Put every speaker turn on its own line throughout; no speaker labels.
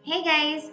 Hey guys!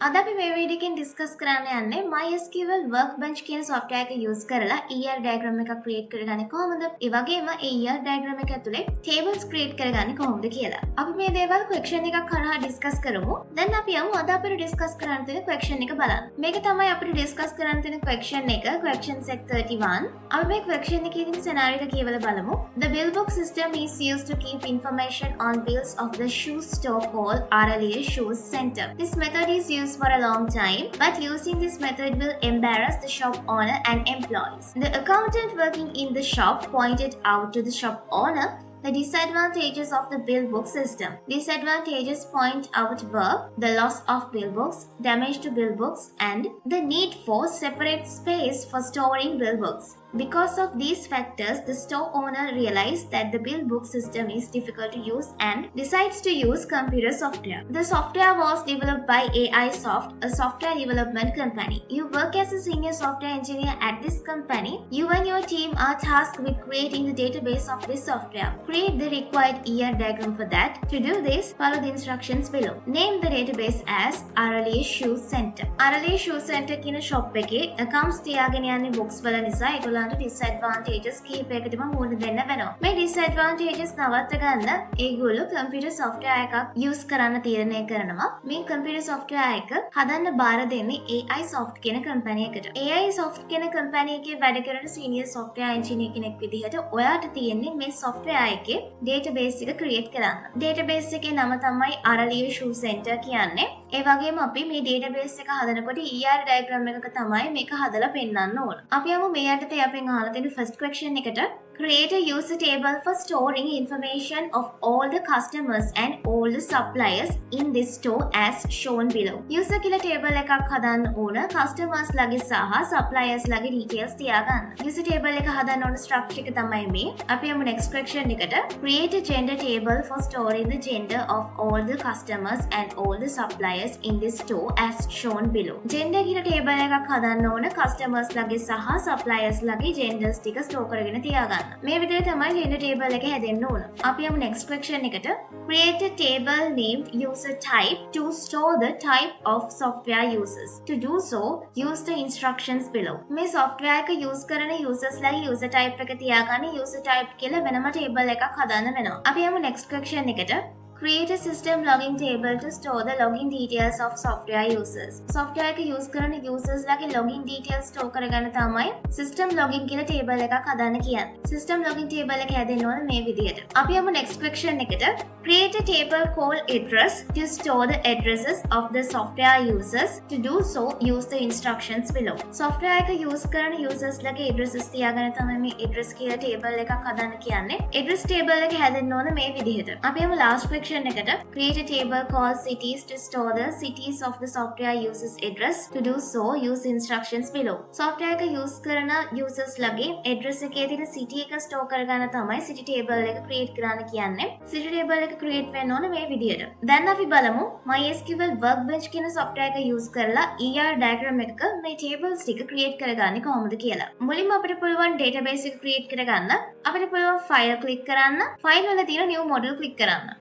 අද අපි මේ වීඩියෝ එකෙන් ඩිස්කස් කරන්න යන්නේ MySQL Workbench කියන software එක use කරලා ER diagram එකක් create කරගන්නේ කොහොමද? ඒ වගේම ඒ ER diagram එක ඇතුලේ tables create කරගන්නේ කොහොමද කියලා. අපි මේ දේවල් question එකක් කරා ඩිස්කස් කරමු. දැන් අපි යමු අද අපිට ඩිස්කස් කරන්න තියෙන question එක බලන්න. මේක තමයි අපිට ඩිස්කස් කරන්න තියෙන question එක, question set 31. අපි මේ question එකේ තියෙන scenario එක කියවලා බලමු. The bill book system is used to keep information on bills of the shoe store called RLA Shoes Center. This method is used for a long time, but using this method will embarrass the shop owner and employees. The accountant working in the shop pointed out to the shop owner the disadvantages of the bill book system. Disadvantages point out were the loss of bill books, damage to bill books, and the need for separate space for storing bill books. Because of these factors, the store owner realized that the bill book system is difficult to use and decides to use computer software. The software was developed by AI Soft, a software development company. You work as a senior software engineer at this company. You and your team are tasked with creating the database of this software. Create the required ER diagram for that. To do this, follow the instructions below. Name the database as RLA Shoe Center. RLA Shoe Center කියන shop එකේ accounts තියාගෙන යන්නේ books වල නිසා ඒගොල්ලන්ට disadvantages කීපයකටම මුහුණ දෙන්න වෙනවා. මේ disadvantages නවත්ත ගන්න ඒගොල්ලෝ computer software එකක් use කරන්න තීරණය කරනවා. මේ computer software එක හදන්න බාර දෙන්නේ AI Soft කියන company එකට. AI Soft කියන company එකේ වැඩ කරන senior software engineer කෙනෙක් විදිහට ඔයාට තියෙන්නේ මේ software එකේ database එක create කරන්න. database එකේ නම තමයි RLA Shoe Center කියන්නේ. ඒ වගේම අපි මේ database එක හදනකොට ER diagram එකක තමයි මේක හදලා පෙන්නන්න ඕන. අපි යමු මේ යටතේ අපෙන් අහලා තියෙන first question එකට. Create a user table for storing information of all the customers and all the suppliers in this store as shown below. User කියලා table එකක් හදන්න ඕන customers ලගේ සහ suppliers ලගේ details තියාගන්න. User table එක හදන්න ඕන structure එක තමයි මේ. අපි යමු next question එකට. Create a gender table for storing the gender of all the customers and all the suppliers in this store as shown below. Gender කියලා table එකක් හදන්න ඕන customers ලගේ සහ suppliers ලගේ genders ටික store කරගෙන තියාගන්න. මේ විදිහට තමයි gender table එක හැදෙන්න ඕන. අපි යමු next question එකට. Create a table named user type to store the type of software users. To do so, use the instructions below. මේ software එක use කරන users ලගේ user type එක තියාගන්න user type කියලා වෙනම table එකක් හදන්න වෙනවා. අපි යමු next question එකට. Create a system login table to store the login details of software users. Software එක use කරන users ලගේ login details store කරගන්න තමයි system login කියලා table එකක් හදන්න කියන්නේ. System login table එක හැදෙන්න ඕන මේ විදිහට. අපි යමු next question එකට. Create a table called address to store the addresses of the software users. To do so, use the instructions below. Software එක use කරන users ලගේ addresses තියාගෙන තමයි මේ address කියලා table එකක් හදන්න කියන්නේ. Address table එක හැදෙන්න ඕන මේ විදිහට. අපි යමු last question එකට. Create a table called cities to store the cities of the software users address. To do so, use instructions below. Software එක use කරන users ලගේ address එකේ තියෙන city එක store කරගන්න තමයි city table එක create කරන්න කියන්නේ. City table එක create වෙන්න ඕන මේ විදිහට. දැන් අපි බලමු MySQL Workbench කියන software එක use කරලා ER diagram එකක මේ tables ටික create කරගන්නේ කොහොමද කියලා. මුලින්ම අපිට පුළුවන් database එක create කරගන්න. අපිට පුළුවන් file click කරන්න. file වල තියෙන new model click කරන්න.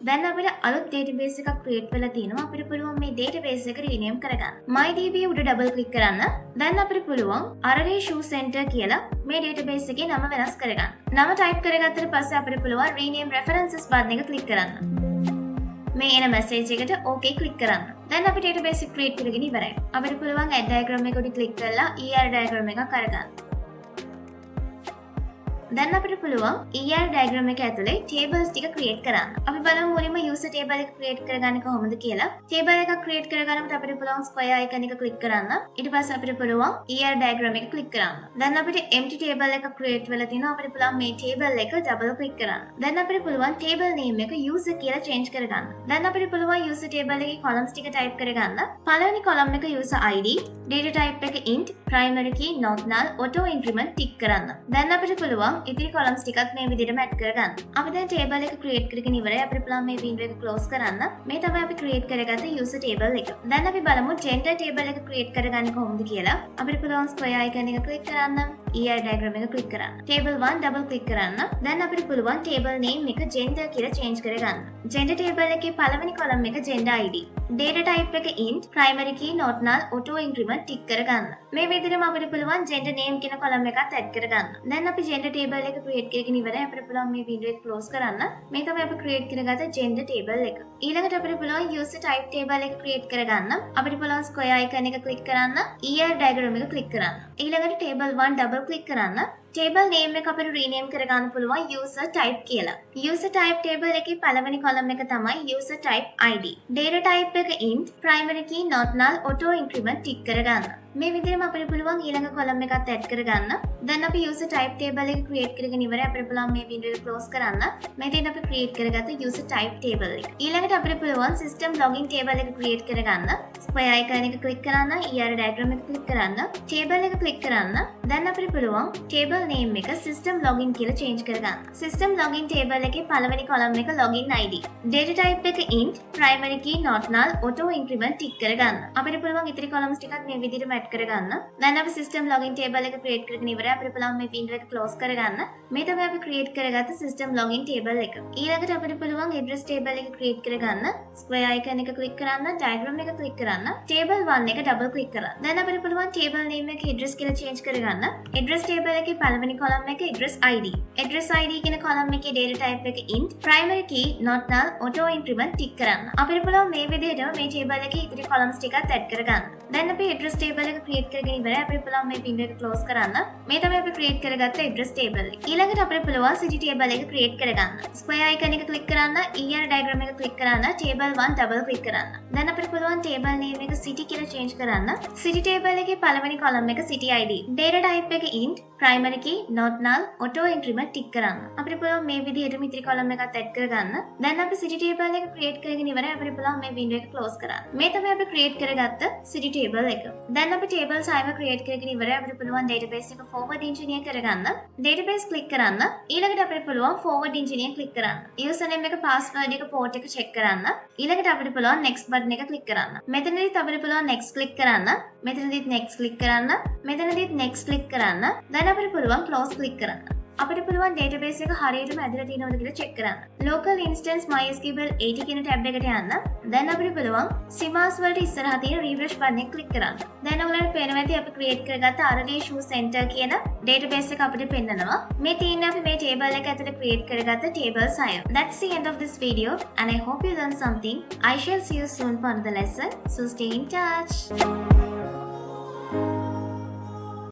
දැන් අපිට අලුත් database එකක් create වෙලා තියෙනවා. අපිට පුළුවන් මේ database එක rename කරගන්න. MyDB උඩ double click කරන්න. දැන් අපිට පුළුවන් RLA Shoe Center කියලා මේ database එකේ නම වෙනස් කරගන්න. නම type කරගත්තට පස්සේ අපිට පුළුවන් rename references button එක click කරන්න. මේ එන message එකට OK click කරන්න. දැන් අපි database එක create කරගෙන ඉවරයි. අපිට පුළුවන් add diagram එක උඩ click කරලා ER diagram එකක් අරගන්න. දැන් අපිට පුළුවන් ER diagram එක ඇතුලේ tables ටික create කරන්න. අපි බලමු මුලින්ම user table එක create කරගන්නේ කොහොමද කියලා. table එකක් create කරගන්නකොට අපිට පුළුවන් square icon එක click කරන්න. ඊට පස්සේ අපිට පුළුවන් ER diagram එක click කරන්න. දැන් අපිට empty table එක create වෙලා තිනවා. අපිට පුළුවන් මේ table එක double click කරන්න. දැන් අපිට පුළුවන් table name එක user කියලා change කරගන්න. දැන් අපිට පුළුවන් user table එකේ columns ටික type කරගන්න. පළවෙනි column එක user ID, data type එක int, primary key not null, auto increment tick කරන්න. දැන් අපිට පුළුවන් ඉතිරි columns ටිකත් මේ විදිහටම add කරගන්න. අපි දැන් table එක create කරගෙන ඉවරයි. අපිට පුළුවන් මේ window එක close කරන්න. මේ තමයි අපි create කරගත්ත user table එක. දැන් අපි බලමු gender table එක create කරගන්නේ කොහොමද කියලා. අපිට පුළුවන් square icon එක click කරන්න. ER diagram එක click කරන්න. table 1 double click කරන්න. දැන් අපිට පුළුවන් table name එක gender කියලා change කරගන්න. gender table එකේ පළවෙනි column එක gender ID. data type එක int, primary key not null, auto increment tick කරගන්න. මේ විදිහටම අපිට පුළුවන් gender name කියන column එකත් add කරගන්න. දැන් අපි gender table එක create කරගෙන ඉවරයි. අපිට පුළුවන් මේ video එක close කරන්න. මේ තමයි අපි create කරගත්ත gender table එක. ඊළඟට අපිට පුළුවන් user type table එක create කරගන්න. අපිට පුළුවන් square icon එක click කරන්න. ER diagram එක click කරන්න. ඊළඟට table 1 double click කරන්න. table name එක අපිට rename කරගන්න පුළුවන් user type කියලා. user type table එකේ පළවෙනි column එක තමයි user type ID. data type එක int, primary key not null, auto increment tick කරගන්න. මේ විදිහටම අපිට පුළුවන් ඊළඟ column එකත් add කරගන්න. දැන් අපි user type table එක create කරගෙන ඉවරයි. අපිට පුළුවන් මේ video එක close කරන්න. මෙතන අපි create කරගත්ත user type table එක. ඊළඟට අපිට පුළුවන් system login table එක create කරගන්න. square icon එක click කරන්න, ER diagram එක click කරන්න, table එක click කරන්න. දැන් අපිට පුළුවන් table name එක system login කියලා change කරගන්න. system login table එකේ පළවෙනි column එක login ID. data type එක int, primary key not null, auto increment tick කරගන්න. අපිට පුළුවන් ඉතිරි columns ටිකත් මේ විදිහටම add කරගන්න. දැන් අපි system login table එක create කරගෙන ඉවරයි. අපිට පුළුවන් මේ window එක close කරගන්න. මේ තමයි අපි create කරගත්ත system login table එක. ඊළඟට අපිට පුළුවන් address table එක create කරගන්න. square icon එක click කරන්න, diagram එක click කරන්න, table 1 එක double click කරන්න. දැන් අපිට පුළුවන් table name එක address කියලා change කරගන්න. address table එකේ පළවෙනි column එක address ID. address ID කියන column එකේ data type එක int, primary key not null, auto increment tick කරන්න. අපිට පුළුවන් මේ විදිහටම මේ table එකේ ඉතිරි columns ටිකත් add කරගන්න. දැන් අපි address table එක create කරගෙන ඉවරයි. අපිට පුළුවන් මේ window එක close කරන්න. මේ තමයි අපි create කරගත්ත address table එක. ඊළඟට අපිට පුළුවන් city table එක create කරගන්න. square icon එක click කරන්න, ER diagram එක click කරන්න, table 1 double click කරන්න. දැන් අපිට පුළුවන් table name එක city කියලා change කරන්න. city table එකේ පළවෙනි column එක city ID. data type එක int, primary key not null, auto increment tick කරන්න. අපිට පුළුවන් මේ විදිහටම ඉතිරි column එකත් add කරගන්න. දැන් අපි city table එක create කරගෙන ඉවරයි. අපිට පුළුවන් මේ window එක close කරන්න. මේ තමයි අපි create කරගත්ත city table එක. දැන් අපි tables ආයෙම create කරගෙන ඉවරයි. අපිට පුළුවන් database එක forward engineer කරගන්න. database click කරන්න. ඊළඟට අපිට පුළුවන් forward engineer click කරන්න. username එක password එක port එක check කරන්න. ඊළඟට අපිට පුළුවන් next button එක click කරන්න. මෙතනදිත් අපිට පුළුවන් next click කරන්න. මෙතනදිත් next click කරන්න. මෙතනදිත් next click කරන්න. දැන් අපිට පුළුවන් close click කරන්න. අපිට පුළුවන් database එක හරියටම ඇදලා තියෙනවද කියලා check කරන්න. local instance MySQL 80 කියන tab එකට යන්න. දැන් අපිට පුළුවන් CMS වලට ඉස්සරහා තියෙන refresh button එක click කරන්න. දැන් ඔයාලට පේනවා ඇති අපි create කරගත්ත RD shoe center කියන database එක අපිට පෙන්නනවා. මේ තියෙන්නේ අපි මේ table එක ඇතුලේ create කරගත්ත tables 6. That's the end of this video and I hope you learned something. I shall see you soon for the lesson. So stay in touch.